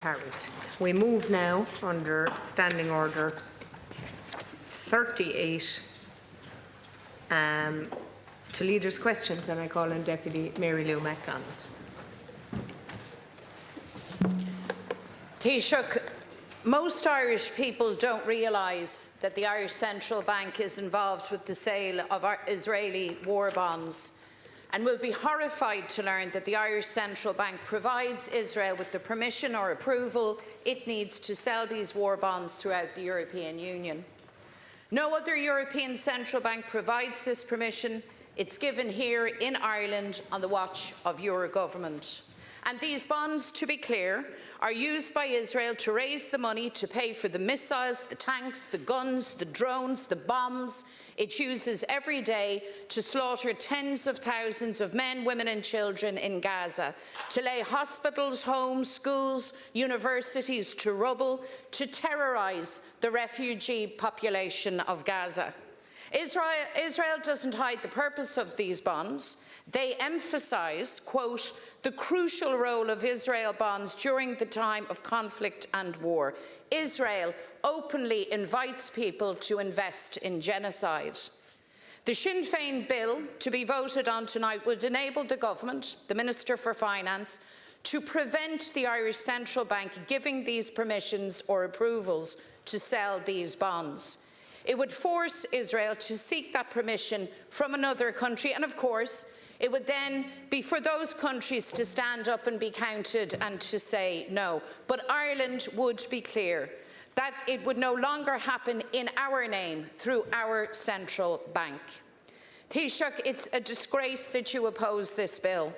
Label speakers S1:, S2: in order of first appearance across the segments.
S1: Carried. We move now under Standing Order 38 to Leaders' Questions, and I call on Deputy MaryLouMcDonald.
S2: Taoiseach, most Irish people don't realise that the Irish Central Bank is involved with the sale of Israeli war bonds, and will be horrified to learn that the Irish Central Bank provides Israel with the permission or approval it needs to sell these war bonds throughout the European Union. No other European Central Bank provides this permission. It's given here in Ireland on the watch of your government. And these bonds, to be clear, are used by Israel to raise the money to pay for the missiles, the tanks, the guns, the drones, the bombs it uses every day to slaughter tens of thousands of men, women and children in Gaza, to lay hospitals, homes, schools, universities to rubble, to terrorise the refugee population of Gaza. Israel doesn't hide the purpose of these bonds. They emphasise, quote, the crucial role of Israel bonds during the time of conflict and war. Israel openly invites people to invest in genocide. The Sinn Féin bill to be voted on tonight would enable the government, the Minister for Finance, to prevent the Irish Central Bank giving these permissions or approvals to sell these bonds. It would force Israel to seek that permission from another country, and of course, it would then be for those countries to stand up and be counted and to say no. But Ireland would be clear that it would no longer happen in our name through our central bank. Taoiseach, it's a disgrace that you oppose this bill.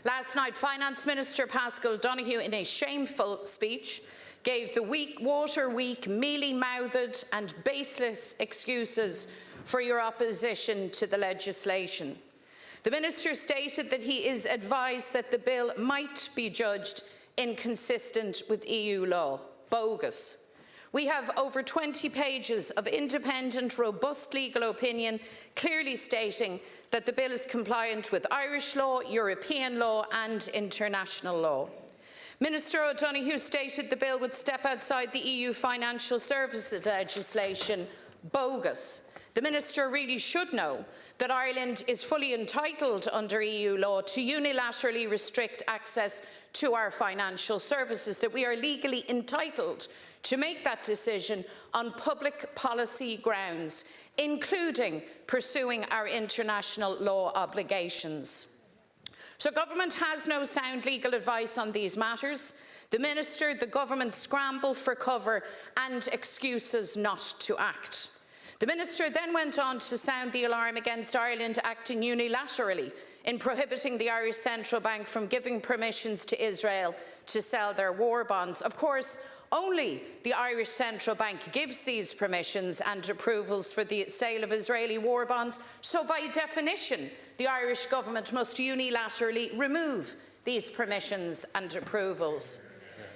S2: Last night, Finance Minister Paschal Donoghue, in a shameful speech, gave the water-weak, mealy-mouthed and baseless excuses for your opposition to the legislation. The Minister stated that he is advised that the bill might be judged inconsistent with EU law. Bogus. We have over 20 pages of independent, robust legal opinion clearly stating that the bill is compliant with Irish law, European law and international law. Minister O'Donoghue stated the bill would step outside the EU financial services legislation. Bogus. The Minister really should know that Ireland is fully entitled under EU law to unilaterally restrict access to our financial services, that we are legally entitled to make that decision on public policy grounds, including pursuing our international law obligations. So government has no sound legal advice on these matters. The Minister, the government scramble for cover and excuses not to act. The Minister then went on to sound the alarm against Ireland acting unilaterally in prohibiting the Irish Central Bank from giving permissions to Israel to sell their war bonds. Of course, only the Irish Central Bank gives these permissions and approvals for the sale of Israeli war bonds, so by definition, the Irish government must unilaterally remove these permissions and approvals.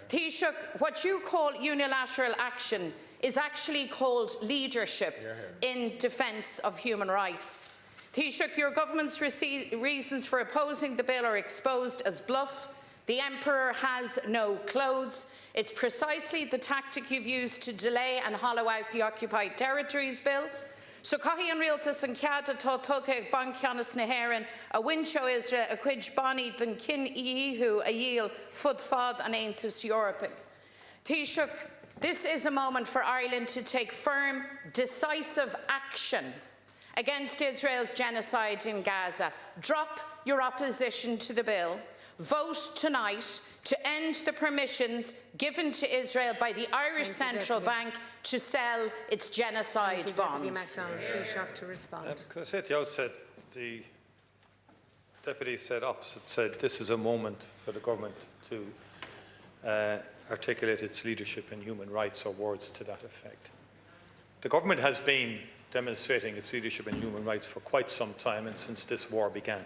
S2: Taoiseach, what you call unilateral action is actually called leadership in defence of human rights. Taoiseach, your government's reasons for opposing the bill are exposed as bluff. The Emperor has no clothes. It's precisely the tactic you've used to delay and hollow out the Occupied Territories Bill. So caithfidh an rialtas an cead atá tugadh ban ceannas na hÉireann a bhainseó Israel a chuid bonny den cin íhu a dhíol fud fad an Aontas Eorpach. Taoiseach, this is a moment for Ireland to take firm, decisive action against Israel's genocide in Gaza. Drop your opposition to the bill. Vote tonight to end the permissions given to Israel by the Irish Central Bank to sell its genocide bonds.
S1: Taoiseach to respond.
S3: Could I say at the outset, the Deputy said opposite, said this is a moment for the government to articulate its leadership in human rights, or words to that effect. The government has been demonstrating its leadership in human rights for quite some time, and since this war began.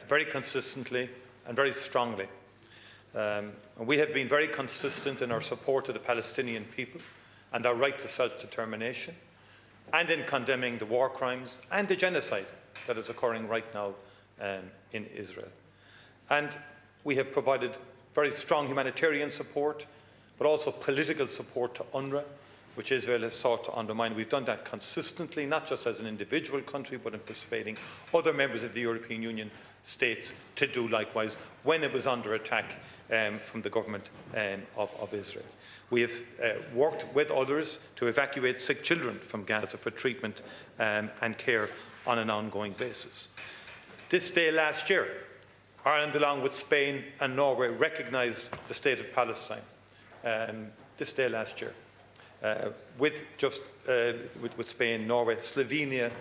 S3: Very consistently and very strongly. And we have been very consistent in our support of the Palestinian people and their right to self-determination, and in condemning the war crimes and the genocide that is occurring right now in Israel. And we have provided very strong humanitarian support, but also political support to UNRWA, which Israel has sought to undermine. We've done that consistently, not just as an individual country, but in persuading other members of the European Union states to do likewise when it was under attack from the government of Israel. We have worked with others to evacuate sick children from Gaza for treatment and care on an ongoing basis. This day last year, Ireland, along with Spain and Norway, recognised the state of Palestine. This day last year, with Spain, Norway, Slovenia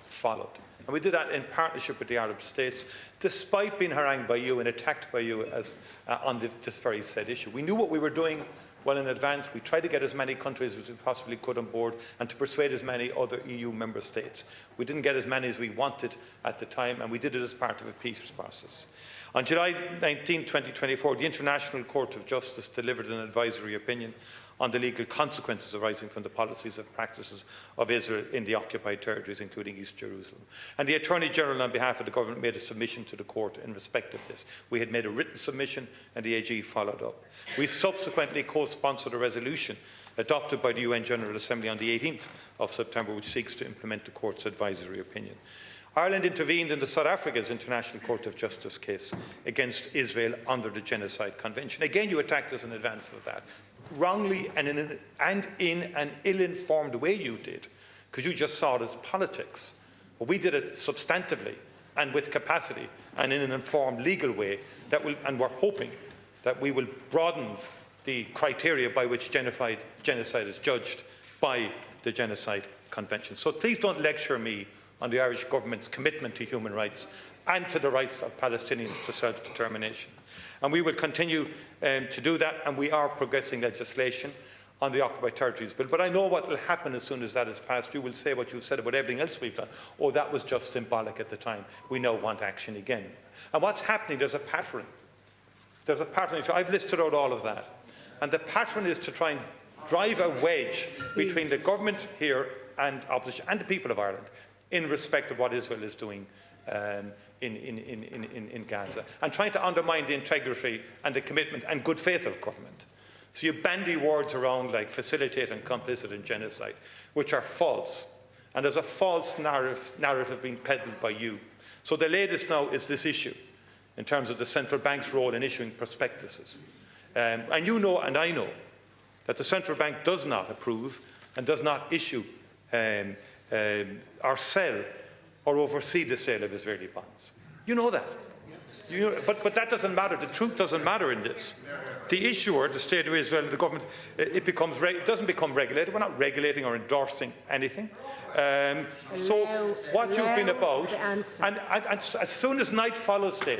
S3: followed. And we did that in partnership with the Arab states, despite being harangued by you and attacked by you on this very said issue. We knew what we were doing well in advance. We tried to get as many countries as we possibly could on board and to persuade as many other EU member states. We didn't get as many as we wanted at the time, and we did it as part of a peace process. On July 19, 2024, the International Court of Justice delivered an advisory opinion on the legal consequences arising from the policies and practices of Israel in the occupied territories, including East Jerusalem. And the Attorney General, on behalf of the government, made a submission to the court in respect of this. We had made a written submission, and the AG followed up. We subsequently co-sponsored a resolution adopted by the UN General Assembly on the 18th of September, which seeks to implement the court's advisory opinion. Ireland intervened in the South Africa's International Court of Justice case against Israel under the Genocide Convention. Again, you attacked us in advance of that. Wrongly and in an ill-informed way you did, because you just saw it as politics. But we did it substantively and with capacity and in an informed legal way, and we're hoping that we will broaden the criteria by which genocide is judged by the Genocide Convention. So please don't lecture me on the Irish government's commitment to human rights and to the rights of Palestinians to self-determination. And we will continue to do that, and we are progressing legislation on the Occupied Territories Bill. But I know what will happen as soon as that is passed. You will say what you've said about everything else we've done. Oh, that was just symbolic at the time. We now want action again. And what's happening, there's a pattern. There's a pattern. I've listed out all of that. And the pattern is to try and drive a wedge between the government here and opposition and the people of Ireland in respect of what Israel is doing in Gaza, and trying to undermine the integrity and the commitment and good faith of government. So you bandy words around like facilitate and complicit in genocide, which are false. And there's a false narrative being peddled by you. So the latest now is this issue in terms of the central bank's role in issuing prospectuses. And you know, and I know, that the central bank does not approve and does not issue or sell or oversee the sale of Israeli bonds. You know that. But that doesn't matter. The truth doesn't matter in this. The issuer, the State of Israel, the government, it doesn't become regulated. We're not regulating or endorsing anything. So what you've been about, and as soon as night follows day,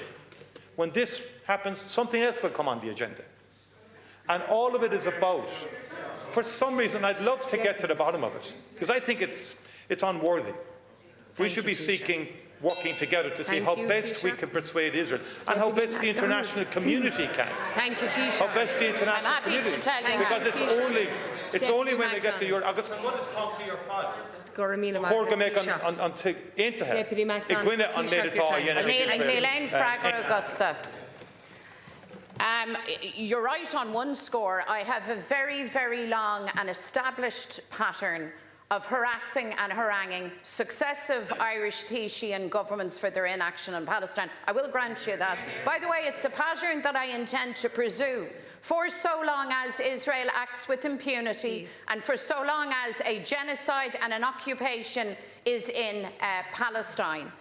S3: when this happens, something else will come on the agenda. And all of it is about, for some reason, I'd love to get to the bottom of it, because I think it's unworthy. We should be working together to see how best we can persuade Israel and how best the international community can.
S1: Thank you, Taoiseach.
S3: How best the international community can. Because it's only when they get to your... Agus I'm going to talk to your father. Before we make on
S1: Deputy MacDonald
S2: You're right on one score. I have a very, very long and established pattern of harassing and haranguing successive Irish Taoiseach governments for their inaction in Palestine. I will grant you that. By the way, it's a pattern that I intend to pursue for so long as Israel acts with impunity and for so long as a genocide and an occupation is in Palestine.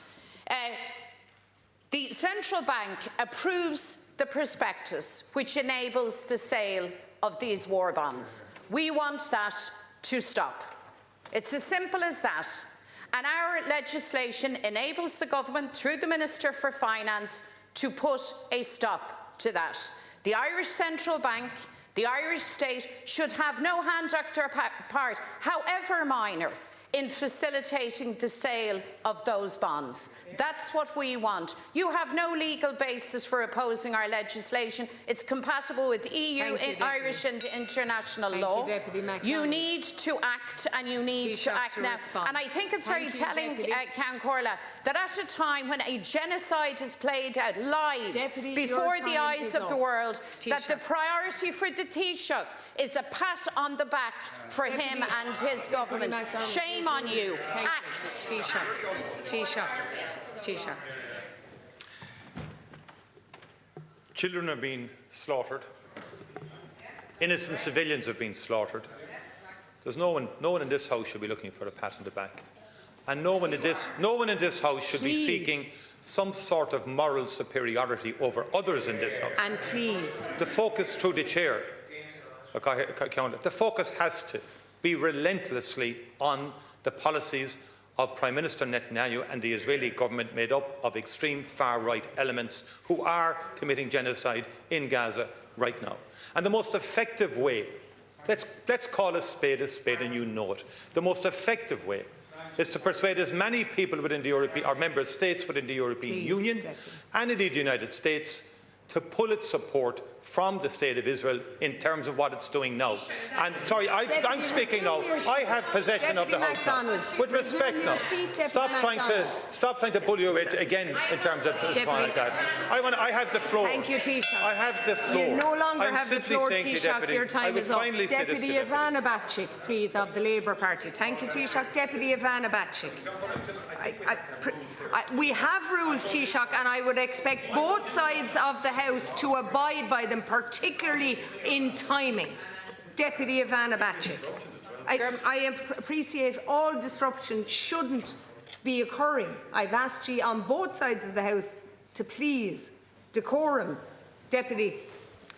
S2: The central bank approves the prospectus which enables the sale of these war bonds. We want that to stop. It's as simple as that. And our legislation enables the government, through the Minister for Finance, to put a stop to that. The Irish Central Bank, the Irish state, should have no hand or part, however minor, in facilitating the sale of those bonds. That's what we want. You have no legal basis for opposing our legislation. It's compatible with EU, Irish and international law. You need to act, and you need to act now. And I think it's very telling, Cian Corla, that at a time when a genocide is played out live before the eyes of the world, that the priority for the Taoiseach is a pat on the back for him and his government. Shame on you. Act.
S1: Taoiseach.
S3: Children are being slaughtered. Innocent civilians have been slaughtered. There's no one in this House should be looking for a pat on the back. And no one in this House should be seeking some sort of moral superiority over others in this House.
S1: And please.
S3: The focus through the chair, the focus has to be relentlessly on the policies of Prime Minister Netanyahu and the Israeli government, made up of extreme far-right elements who are committing genocide in Gaza right now. And the most effective way, let's call a spade, and you know it, the most effective way is to persuade as many people within the European, or member states within the European Union and indeed the United States to pull its support from the State of Israel in terms of what it's doing now. And sorry, I'm speaking now. I have possession of the House now. With respect now. Stop trying to bully it again in terms of this like that. I have the floor.
S1: Thank you, Taoiseach.
S3: I have the floor.
S1: You no longer
S3: I'm
S1: have the floor, Taoiseach. Your time is up. Deputy Ivana Bacik, please, of the Labour Party. Thank you, Taoiseach. Deputy Ivana Bacik. We have rules, Taoiseach, and I would expect both sides of the House to abide by them, particularly in timing. Deputy Ivana Bacik. I appreciate all disruption shouldn't be occurring. I've asked you on both sides of the House to please decorum. Deputy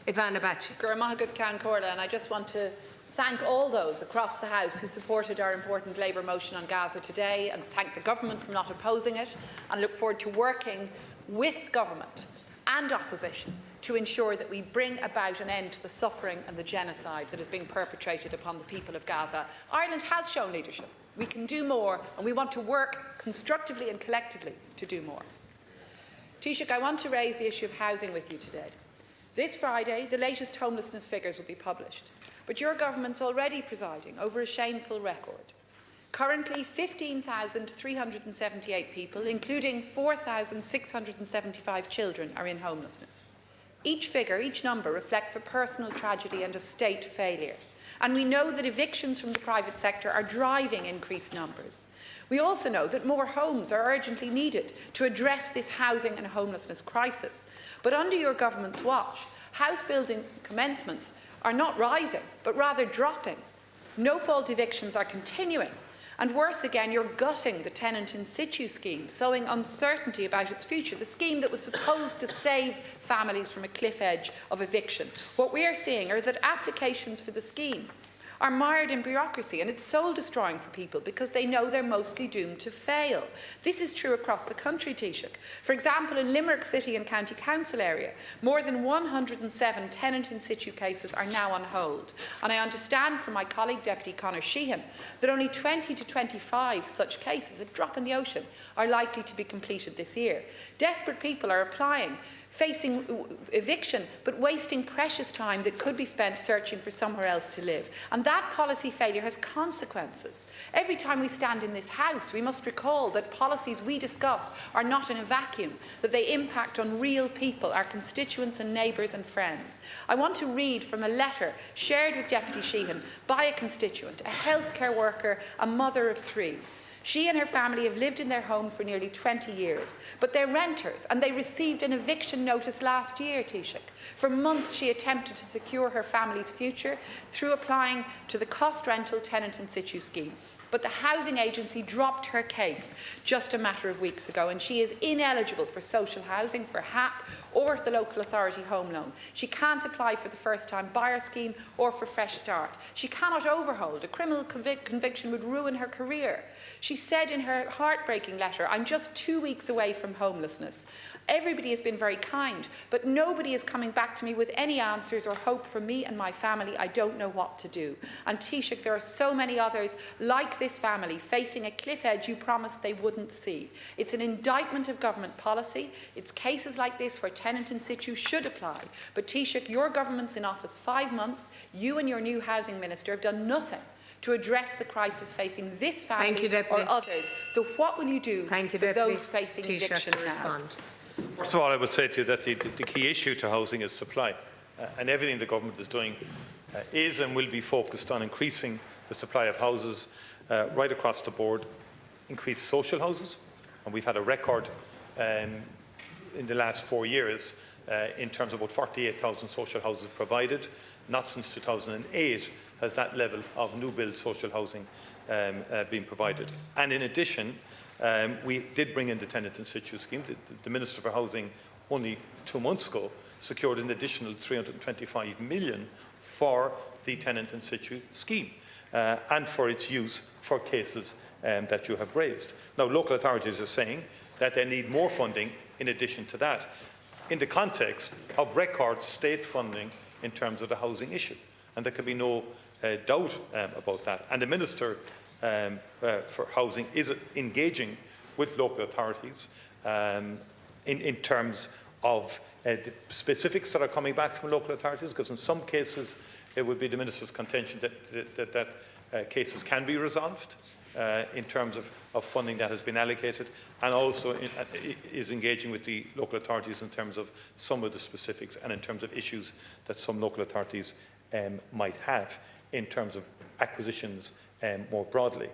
S1: Ivana Bacik.
S4: Cian Corla, and I just want to thank all those across the House who supported our important Labour motion on Gaza today, and thank the government for not opposing it, and look forward to working with government and opposition to ensure that we bring about an end to the suffering and the genocide that is being perpetrated upon the people of Gaza. Ireland has shown leadership. We can do more, and we want to work constructively and collectively to do more. Taoiseach, I want to raise the issue of housing with you today. This Friday, the latest homelessness figures will be published, but your government's already presiding over a shameful record. Currently, 15,378 people, including 4,675 children, are in homelessness. Each figure, each number, reflects a personal tragedy and a state failure. And we know that evictions from the private sector are driving increased numbers. We also know that more homes are urgently needed to address this housing and homelessness crisis. But under your government's watch, house building commencements are not rising, but rather dropping. No-fault evictions are continuing. And worse again, you're gutting the tenant in situ scheme, sowing uncertainty about its future, the scheme that was supposed to save families from a cliff edge of eviction. What we are seeing are that applications for the scheme are mired in bureaucracy, and it's soul-destroying for people because they know they're mostly doomed to fail. This is true across the country, Taoiseach. For example, in Limerick City and County Council area, more than 107 tenant in situ cases are now on hold. And I understand from my colleague Deputy Conor Sheehan that only 20 to 25 such cases, a drop in the ocean, are likely to be completed this year. Desperate people are applying, facing eviction, but wasting precious time that could be spent searching for somewhere else to live. And that policy failure has consequences. Every time we stand in this House, we must recall that policies we discuss are not in a vacuum, that they impact on real people, our constituents and neighbours and friends. I want to read from a letter shared with Deputy Sheehan by a constituent, a healthcare worker, a mother of 3. She and her family have lived in their home for nearly 20 years, but they're renters, and they received an eviction notice last year, Taoiseach. For months she attempted to secure her family's future through applying to the cost rental tenant in situ scheme. But the housing agency dropped her case just a matter of weeks ago, and she is ineligible for social housing, for HAP, or the local authority home loan. She can't apply for the first-time buyer scheme or for Fresh Start. She cannot overhold. A criminal conviction would ruin her career. She said in her heartbreaking letter, "I'm just 2 weeks away from homelessness. Everybody has been very kind, but nobody is coming back to me with any answers or hope for me and my family. I don't know what to do." And Taoiseach, there are so many others like this family facing a cliff edge you promised they wouldn't see. It's an indictment of government policy. It's cases like this where tenant in situ should apply. But Taoiseach, your government's in office 5 months. You and your new housing minister have done nothing to address the crisis facing this family or others. So what will you do for those facing eviction now?
S3: First of all, I would say to you that the key issue to housing is supply. And everything the government is doing is and will be focused on increasing the supply of houses right across the board, increase social houses. And we've had a record in the last 4 years in terms of about 48,000 social houses provided. Not since 2008 has that level of new build social housing been provided. And in addition, we did bring in the tenant in situ scheme. The Minister for Housing only 2 months ago secured an additional 325 million for the tenant in situ scheme and for its use for cases that you have raised. Now, local authorities are saying that they need more funding in addition to that, in the context of record state funding in terms of the housing issue. And there can be no doubt about that. And the Minister for Housing is engaging with local authorities in terms of the specifics that are coming back from local authorities, because in some cases it would be the Minister's contention that cases can be resolved in terms of funding that has been allocated, and also is engaging with the local authorities in terms of some of the specifics and in terms of issues that some local authorities might have in terms of acquisitions more broadly.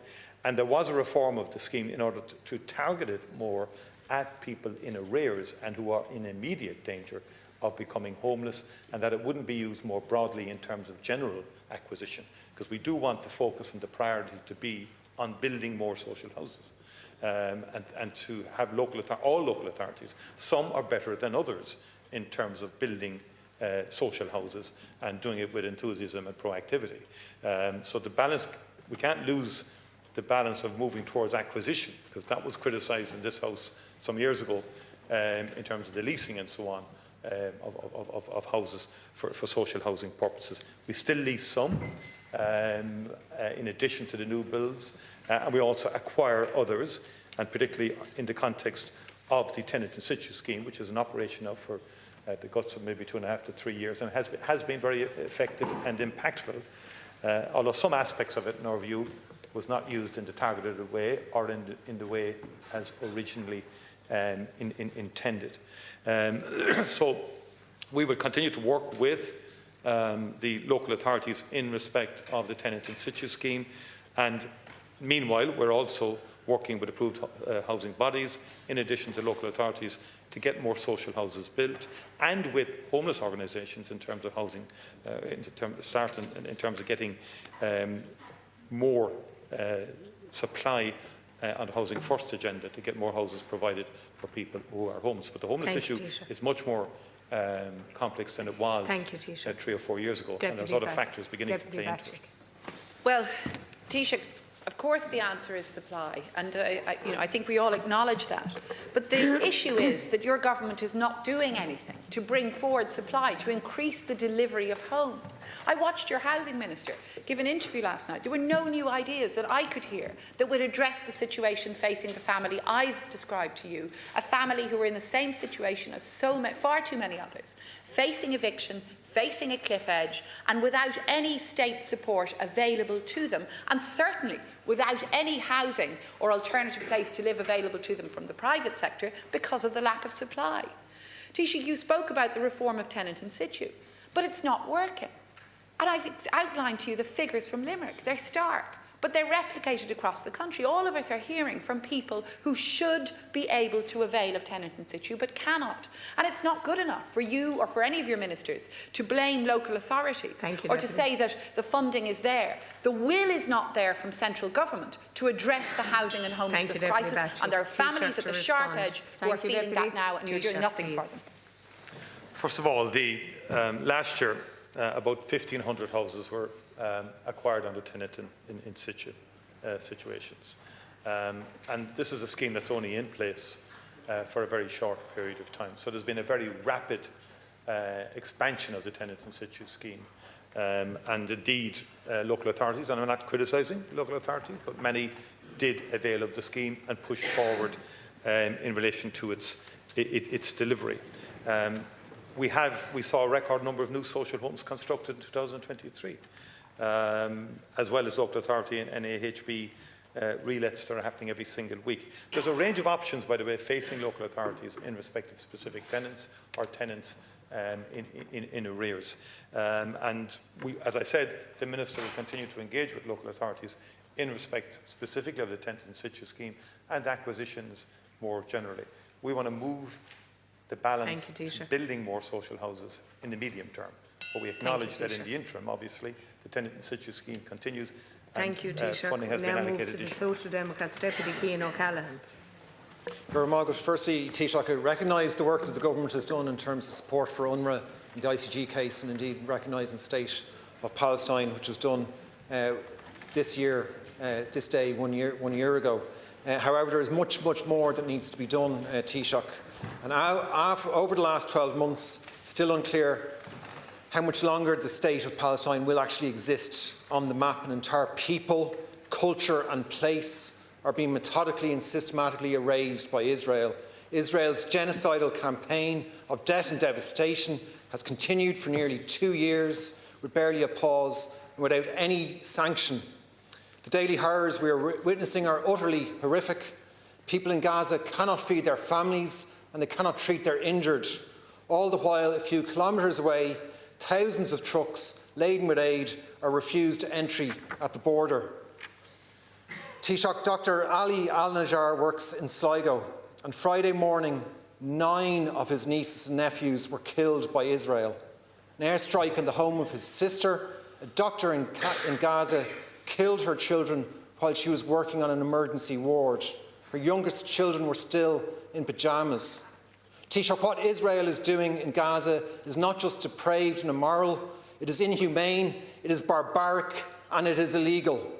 S3: And there was a reform of the scheme in order to target it more at people in arrears and who are in immediate danger of becoming homeless, and that it wouldn't be used more broadly in terms of general acquisition, because we do want the focus and the priority to be on building more social houses and to have all local authorities. Some are better than others in terms of building social houses and doing it with enthusiasm and proactivity. So the balance, we can't lose the balance of moving towards acquisition, because that was criticised in this House some years ago in terms of the leasing and so on of houses for social housing purposes. We still lease some in addition to the new builds, and we also acquire others, and particularly in the context of the tenant in situ scheme, which is in operation now for the guts of maybe 2.5 to 3 years, and has been very effective and impactful, although some aspects of it, in our view, was not used in the targeted way or in the way as originally intended. So we will continue to work with the local authorities in respect of the tenant in situ scheme, and meanwhile we're also working with approved housing bodies in addition to local authorities to get more social houses built, and with homeless organisations in terms of housing, in terms of getting more supply on the Housing First agenda to get more houses provided for people who are homeless. But the homeless issue is much more complex than it was 3 or 4 years ago, and there's other factors beginning to play into it.
S4: Well, Taoiseach, of course the answer is supply, and I think we all acknowledge that. But the issue is that your government is not doing anything to bring forward supply, to increase the delivery of homes. I watched your housing minister give an interview last night. There were no new ideas that I could hear that would address the situation facing the family I've described to you, a family who are in the same situation as far too many others, facing eviction, facing a cliff edge, and without any state support available to them, and certainly without any housing or alternative place to live available to them from the private sector because of the lack of supply. Taoiseach, you spoke about the reform of tenant in situ, but it's not working. And I've outlined to you the figures from Limerick. They're stark, but they're replicated across the country. All of us are hearing from people who should be able to avail of tenant in situ, but cannot. And it's not good enough for you or for any of your ministers to blame local authorities or to say that the funding is there. The will is not there from central government to address the housing and homelessness crisis, and there are families at the sharp edge who are feeling that now, and you're doing nothing for them.
S3: First of all, last year, about 1,500 houses were acquired under tenant in situ situations. And this is a scheme that's only in place for a very short period of time. So there's been a very rapid expansion of the tenant in situ scheme And indeed, local authorities, and I'm not criticising local authorities, but many did avail of the scheme and pushed forward in relation to its delivery. We saw a record number of new social homes constructed in 2023, as well as local authority and NAHB relets that are happening every single week. There's a range of options, by the way, facing local authorities in respect of specific tenants or tenants in arrears. And as I said, the Minister will continue to engage with local authorities in respect specifically of the tenant in situ scheme and acquisitions more generally. We want to move the balance to building more social houses in the medium term. But we acknowledge that in the interim, obviously, the tenant in situ scheme continues.
S1: Thank you, Taoiseach.
S3: Funding has been allocated.
S1: To the Social Democrats, Deputy Cian O'Callaghan.
S5: Firstly, Taoiseach, I recognise the work that the Government has done in terms of support for UNRWA in the ICG case, and indeed recognising the state of Palestine, which was done this day one year ago. However, there is much more that needs to be done, Taoiseach. And over the last 12 months, still unclear how much longer the state of Palestine will actually exist on the map. An entire people, culture and place are being methodically and systematically erased by Israel. Israel's genocidal campaign of death and devastation has continued for nearly 2 years with barely a pause and without any sanction. The daily horrors we are witnessing are utterly horrific. People in Gaza cannot feed their families and they cannot treat their injured. All the while, a few kilometres away, thousands of trucks laden with aid are refused entry at the border. Taoiseach, Dr. Ali Al-Najjar works in Sligo. On Friday morning, 9 of his nieces and nephews were killed by Israel. An airstrike on the home of his sister, a doctor in Gaza, killed her children while she was working on an emergency ward. Her youngest children were still in pyjamas. Taoiseach, what Israel is doing in Gaza is not just depraved and immoral, it is inhumane, it is barbaric, and it is illegal.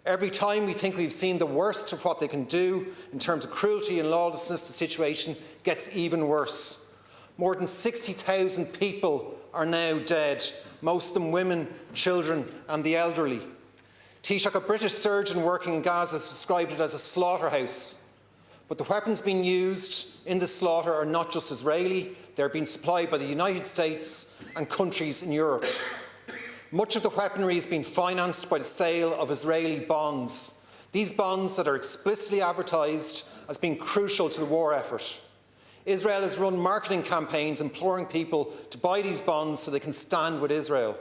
S5: Every time we think we've seen the worst of what they can do in terms of cruelty and lawlessness, the situation gets even worse. More than 60,000 people are now dead, most of them women, children and the elderly. Taoiseach, a British surgeon working in Gaza described it as a slaughterhouse. But the weapons being used in the slaughter are not just Israeli, they're being supplied by the United States and countries in Europe. Much of the weaponry is being financed by the sale of Israeli bonds. These bonds that are explicitly advertised as being crucial to the war effort. Israel has run marketing campaigns imploring people to buy these bonds so they can stand with Israel.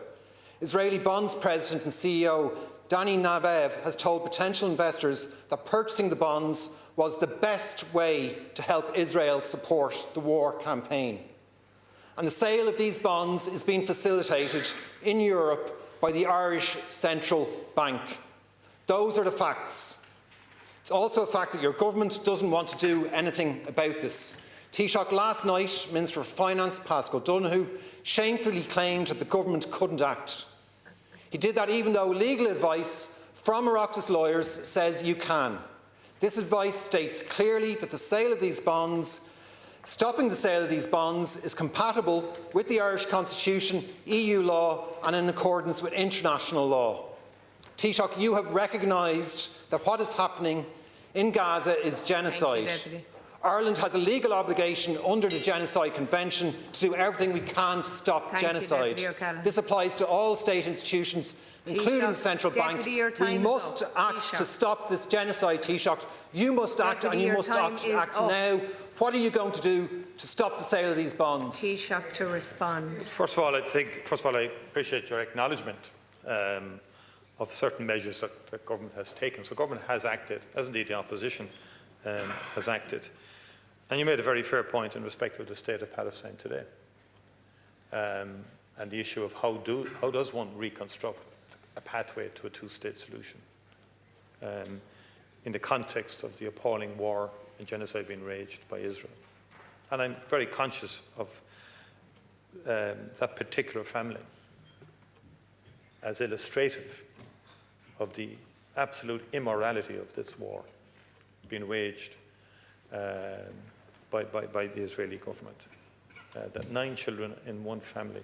S5: Israeli Bonds President and CEO Danny Navev has told potential investors that purchasing the bonds was the best way to help Israel support the war campaign. And the sale of these bonds is being facilitated in Europe by the Irish Central Bank. Those are the facts. It's also a fact that your government doesn't want to do anything about this. Taoiseach, last night, Minister for Finance Paschal Donoghue shamefully claimed that the government couldn't act. He did that even though legal advice from Oireachtas lawyers says you can. This advice states clearly that stopping the sale of these bonds is compatible with the Irish Constitution, EU law and in accordance with international law. Taoiseach, you have recognised that what is happening in Gaza is genocide. Ireland has a legal obligation under the Genocide Convention to do everything we can to stop genocide. This applies to all state institutions, including the Central Bank. We must act to stop this genocide, Taoiseach. You must act, and you must act now. What are you going to do to stop the sale of these bonds?
S1: Taoiseach to respond.
S3: First of all, I appreciate your acknowledgement of certain measures that the government has taken. So government has acted, as indeed the opposition has acted. And you made a very fair point in respect of the state of Palestine today, and the issue of how does one reconstruct a pathway to a two-state solution in the context of the appalling war and genocide being waged by Israel. And I'm very conscious of that particular family as illustrative of the absolute immorality of this war being waged by the Israeli government. That 9 children in one family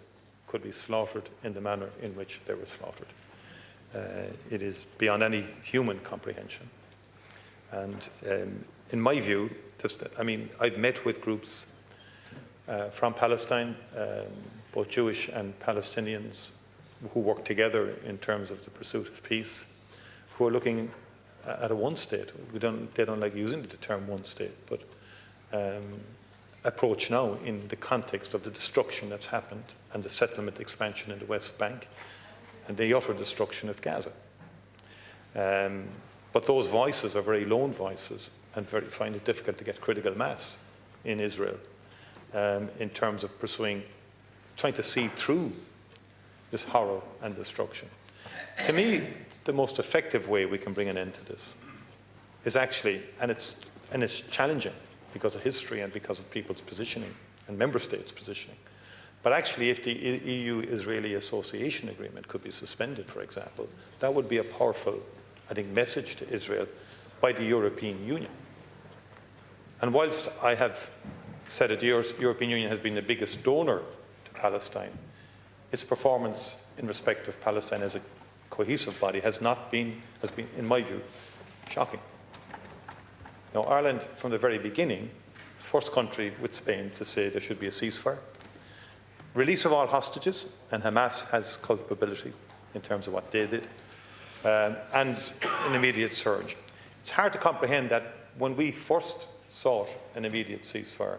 S3: could be slaughtered in the manner in which they were slaughtered. It is beyond any human comprehension. And in my view, I've met with groups from Palestine, both Jewish and Palestinians, who work together in terms of the pursuit of peace, who are looking at a one state. They don't like using the term one state, but approach now in the context of the destruction that's happened and the settlement expansion in the West Bank and the utter destruction of Gaza. But those voices are very lone voices and find it difficult to get critical mass in Israel in terms of trying to see through this horror and destruction. To me, the most effective way we can bring an end to this is actually, and it's challenging because of history and because of people's positioning and member states' positioning, but actually if the EU-Israeli Association Agreement could be suspended, for example, that would be a powerful, I think, message to Israel by the European Union. And whilst I have said that the European Union has been the biggest donor to Palestine, its performance in respect of Palestine as a cohesive body has been, in my view, shocking. Now, Ireland, from the very beginning, first country with Spain to say there should be a ceasefire, release of all hostages, and Hamas has culpability in terms of what they did, and an immediate surge. It's hard to comprehend that when we first sought an immediate ceasefire,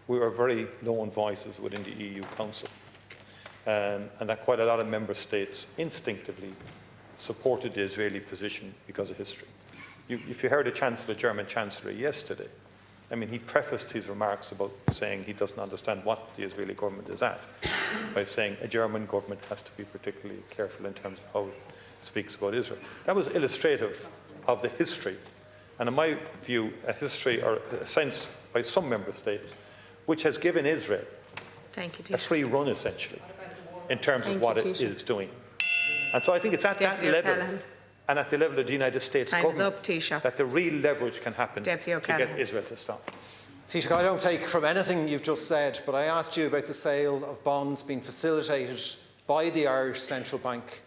S3: we were very lone voices within the EU Council, and that quite a lot of member states instinctively supported the Israeli position because of history. If you heard the German Chancellor yesterday, he prefaced his remarks about saying he doesn't understand what the Israeli government is at by saying a German government has to be particularly careful in terms of how it speaks about Israel. That was illustrative of the history, and in my view, a history or a sense by some member states which has given Israel a free run, essentially, in terms of what it is doing. And so I think it's at that level and at the level of the United States government that the real leverage can happen to get Israel to stop.
S5: Taoiseach, I don't take from anything you've just said, but I asked you about the sale of bonds being facilitated by the Irish Central Bank.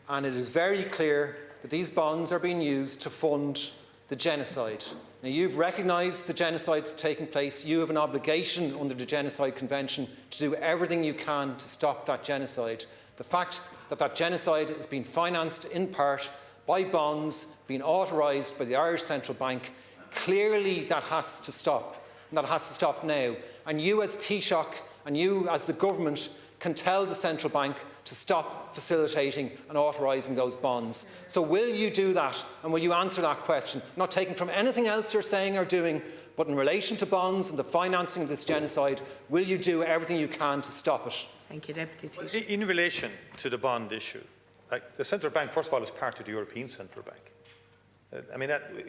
S5: And it is very clear that these bonds are being used to fund the genocide. Now, you've recognised the genocide taking place. You have an obligation under the Genocide Convention to do everything you can to stop that genocide. The fact that that genocide is being financed in part by bonds being authorised by the Irish Central Bank, clearly that has to stop, and that has to stop now. And you as Taoiseach and you as the government can tell the Central Bank to stop facilitating and authorising those bonds. So will you do that, and will you answer that question? Not taking from anything else you're saying or doing, but in relation to bonds and the financing of this genocide, will you do everything you can to stop it?
S1: Thank you, Deputy Taoiseach.
S3: In relation to the bond issue, the Central Bank, first of all, is part of the European Central Bank.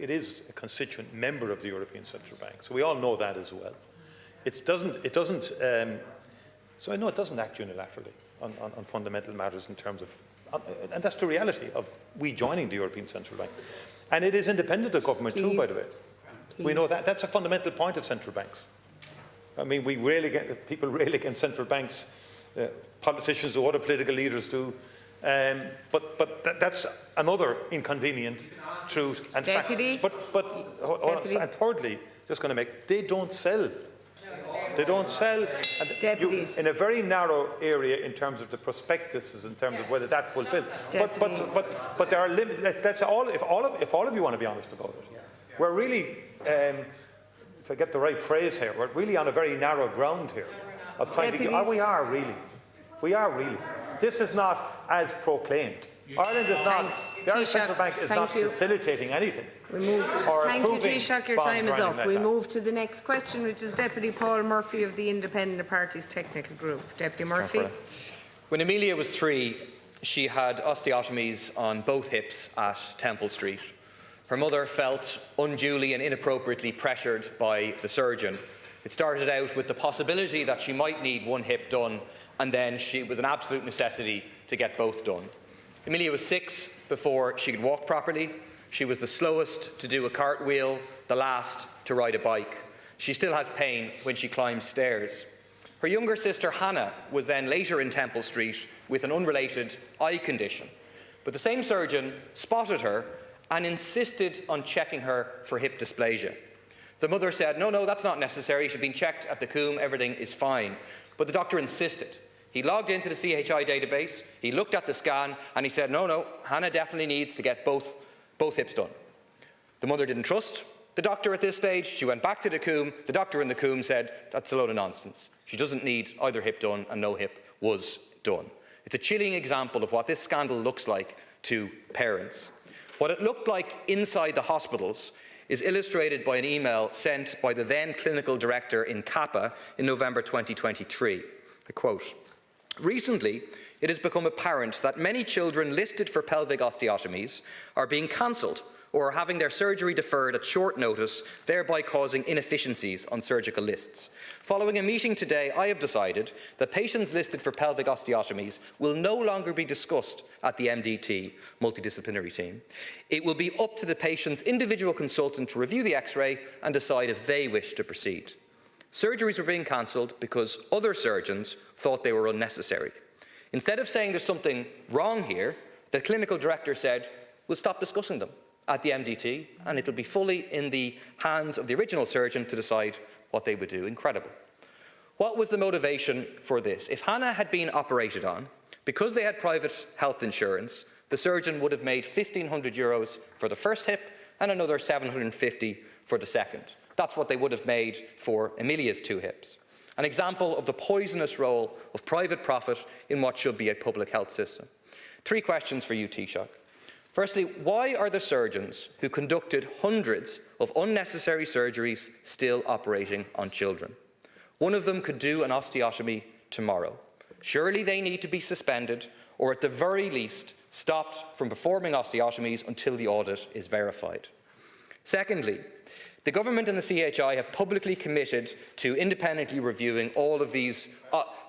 S3: It is a constituent member of the European Central Bank, so we all know that as well. So I know it doesn't act unilaterally on fundamental matters in terms of, and that's the reality of we joining the European Central Bank. And it is independent of government too, by the way. We know that. That's a fundamental point of central banks. People rail against central banks, politicians do, other political leaders do, but that's another inconvenient truth and fact. And thirdly, just going to make, they don't sell. They don't sell in a very narrow area in terms of the prospectuses, in terms of whether that's fulfilled. But there are limits. That's all. If all of you want to be honest about it, we're really, if I get the right phrase here, we're really on a very narrow ground here of trying to. We are really. We are really. This is not as proclaimed. Ireland is not. The Irish Central Bank is not facilitating anything.
S1: Thank you, Taoiseach. Your time is up. We move to the next question, which is Deputy Paul Murphy of the Independent Parties Technical Group. Deputy Murphy.
S6: When Amelia was 3, she had osteotomies on both hips at Temple Street. Her mother felt unduly and inappropriately pressured by the surgeon. It started out with the possibility that she might need one hip done, and then it was an absolute necessity to get both done. Amelia was 6 before she could walk properly. She was the slowest to do a cartwheel, the last to ride a bike. She still has pain when she climbs stairs. Her Her younger sister Hannah was then later in Temple Street with an unrelated eye condition. But the same surgeon spotted her and insisted on checking her for hip dysplasia. The mother said, no, that's not necessary. She's been checked at the Coombe, everything is fine. But the doctor insisted. He logged into the CHI database, he looked at the scan, and he said, no, Hannah definitely needs to get both hips done. The mother didn't trust the doctor at this stage. She went back to the Coombe. The doctor in the Coombe said, that's a load of nonsense. She doesn't need either hip done, and no hip was done. It's a chilling example of what this scandal looks like to parents. What it looked like inside the hospitals is illustrated by an email sent by the then clinical director in Kappa in November 2023. I quote, "Recently, it has become apparent that many children listed for pelvic osteotomies are being cancelled or are having their surgery deferred at short notice, thereby causing inefficiencies on surgical lists. Following a meeting today, I have decided that patients listed for pelvic osteotomies will no longer be discussed at the MDT, multidisciplinary team. It will be up to the patient's individual consultant to review the X-ray and decide if they wish to proceed. Surgeries were being cancelled because other surgeons thought they were unnecessary. Instead of saying there's something wrong here, the clinical director said, we'll stop discussing them at the MDT, and it'll be fully in the hands of the original surgeon to decide what they would do." Incredible. What was the motivation for this? If Hannah had been operated on, because they had private health insurance, the surgeon would have made €1,500 for the first hip and another €750 for the second. That's what they would have made for Amelia's 2 hips. An example of the poisonous role of private profit in what should be a public health system. 3 questions for you, Taoiseach. Firstly, why are the surgeons who conducted hundreds of unnecessary surgeries still operating on children? One of them could do an osteotomy tomorrow. Surely they need to be suspended or at the very least stopped from performing osteotomies until the audit is verified. Secondly, the government and the CHI have publicly committed to independently reviewing all of these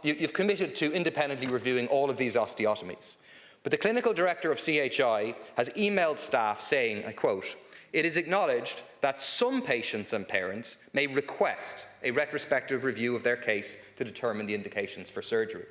S6: you've committed to independently reviewing all of these osteotomies. But the clinical director of CHI has emailed staff saying, I quote, "It is acknowledged that some patients and parents may request a retrospective review of their case to determine the indications for surgery."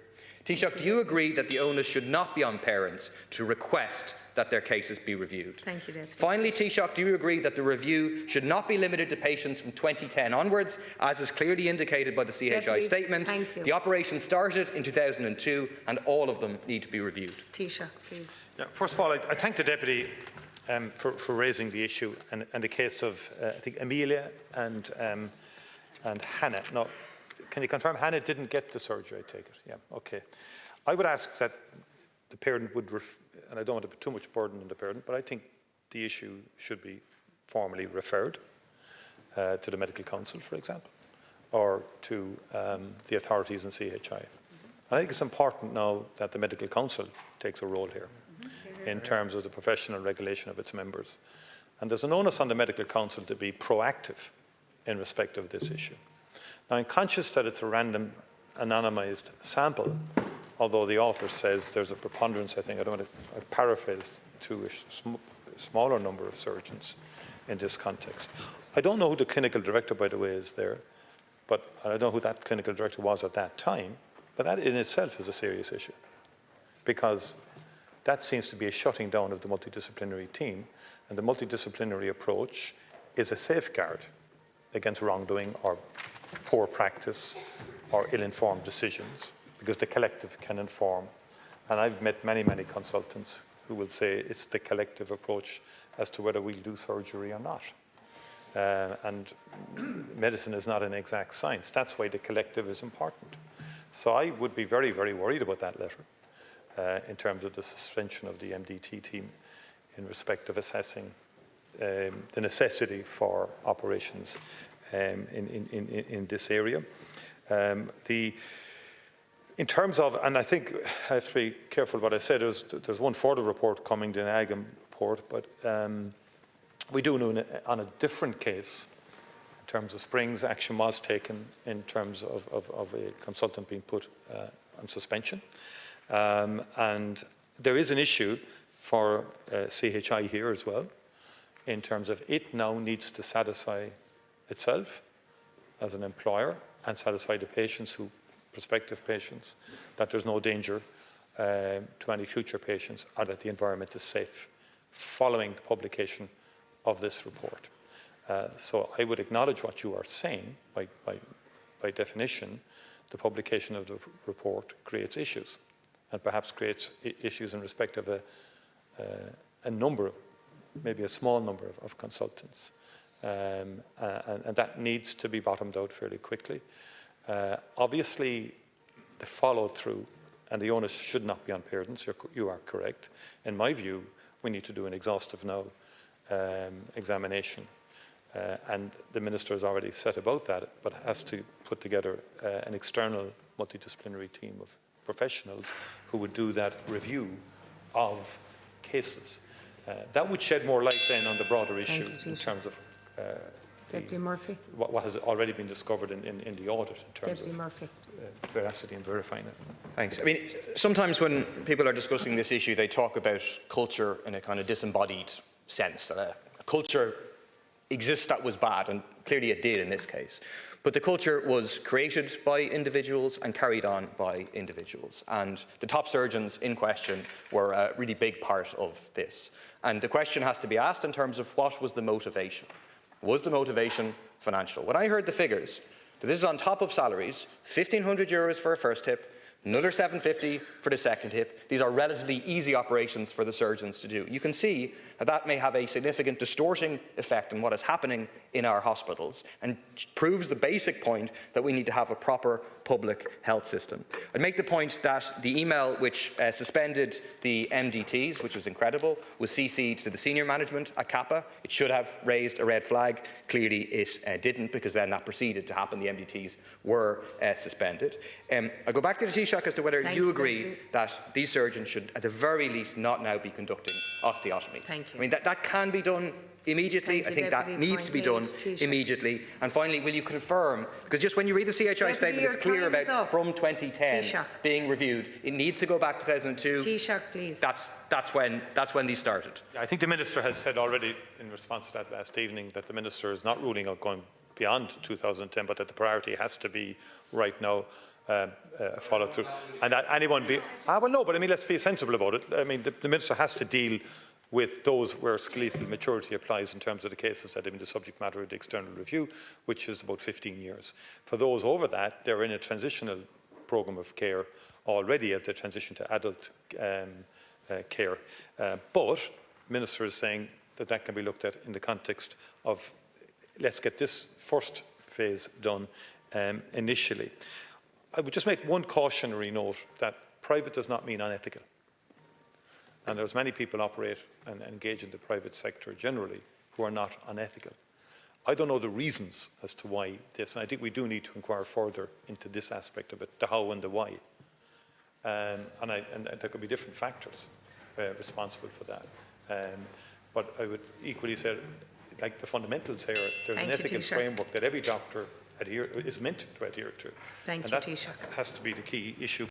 S6: Taoiseach, do you agree that the onus should not be on parents to request that their cases be reviewed?
S1: Thank you, Deputy.
S6: Finally, Taoiseach, do you agree that the review should not be limited to patients from 2010 onwards, as is clearly indicated by the CHI
S1: Deputy,
S6: statement?
S1: thank you.
S6: The operation started in 2002 and all of them need to be reviewed.
S1: Taoiseach, please.
S3: Yeah, first of all, I thank the Deputy for raising the issue and the case of, I think, Amelia and Hannah. Now, can you confirm Hannah didn't get the surgery, I take it? Yeah, okay. I would ask that the parent would, and I don't want to put too much burden on the parent, but I think the issue should be formally referred to the Medical Council, for example, or to the authorities in CHI. I think it's important now that the Medical Council takes a role here in terms of the professional regulation of its members. And there's an onus on the Medical Council to be proactive in respect of this issue. Now, I'm conscious that it's a random, anonymised sample, although the author says there's a preponderance, I think, I don't want to paraphrase, to a smaller number of surgeons in this context. I don't know who the clinical director, by the way, is there, but I don't know who that clinical director was at that time, but that in itself is a serious issue, because that seems to be a shutting down of the multidisciplinary team, and the multidisciplinary approach is a safeguard against wrongdoing or poor practice or ill-informed decisions, because the collective can inform. And I've met many, many consultants who will say it's the collective approach as to whether we'll do surgery or not. And medicine is not an exact science. That's why the collective is important. So I would be very, very worried about that letter in terms of the suspension of the MDT team in respect of assessing the necessity for operations in this area. In terms of, and I think I have to be careful what I said, there's one further report coming, the NAGM report, but we do know on a different case, in terms of Springs, action was taken in terms of a consultant being put on suspension. And there is an issue for CHI here as well, in terms of it now needs to satisfy itself as an employer and satisfy the patients who prospective patients, that there's no danger to any future patients, or that the environment is safe following the publication of this report. So I would acknowledge what you are saying. By definition, the publication of the report creates issues, and perhaps creates issues in respect of a number, maybe a small number of consultants. And that needs to be bottomed out fairly quickly. Obviously, the follow-through and the onus should not be on parents. You are correct. In my view, we need to do an exhaustive now examination. And the Minister has already set about that, but has to put together an external multidisciplinary team of professionals who would do that review of cases. That would shed more light then on the broader issue in terms of
S1: Deputy Murphy.
S3: What has already been discovered in the audit in terms
S1: Deputy
S3: of
S1: Murphy.
S3: veracity and verifying it.
S6: Thanks. I mean, sometimes when people are discussing this issue, they talk about culture in a kind of disembodied sense. That a culture exists that was bad, and clearly it did in this case. But the culture was created by individuals and carried on by individuals. And the top surgeons in question were a really big part of this. And the question has to be asked in terms of what was the motivation. Was the motivation financial? When I heard the figures, that this is on top of salaries, €1,500 for a first hip, another $750 for the second hip. These are relatively easy operations for the surgeons to do. You can see that may have a significant distorting effect on what is happening in our hospitals, and proves the basic point that we need to have a proper public health system. I'd make the point that the email which suspended the MDTs, which was incredible, was CC'd to the senior management at CAPA. It should have raised a red flag. Clearly it didn't, because then that proceeded to happen. The MDTs were suspended. I'll go back to the Taoiseach as to whether you agree that these surgeons should at the very least not now be conducting osteotomies. I mean, that can be done immediately. I think that needs to be done immediately. And finally, will you confirm, because just when you read the CHI statement, it's clear about from 2010 being reviewed. It needs to go back to 2002.
S1: Taoiseach, please.
S6: That's when these started.
S3: I think the Minister has said already in response to that last evening that the Minister is not ruling out going beyond 2010, but that the priority has to be right now follow through. And that anyone be... well, no, but I mean, let's be sensible about it. I mean, the Minister has to deal with those where skeletal maturity applies in terms of the cases that have been the subject matter of the external review, which is about 15 years. For those over that, they're in a transitional programme of care already as they transition to adult care. But the Minister is saying that that can be looked at in the context of, let's get this first phase done initially. I would just make one cautionary note that private does not mean unethical. And there's many people operate and engage in the private sector generally who are not unethical. I don't know the reasons as to why this, and I think we do need to inquire further into this aspect of it, the how and the why. And there could be different factors responsible for that. But I would equally say, like the fundamentals here, there's an ethical framework that every doctor is meant to adhere to.
S1: Thank you,
S3: that
S1: Taoiseach.
S3: has to be the key issue.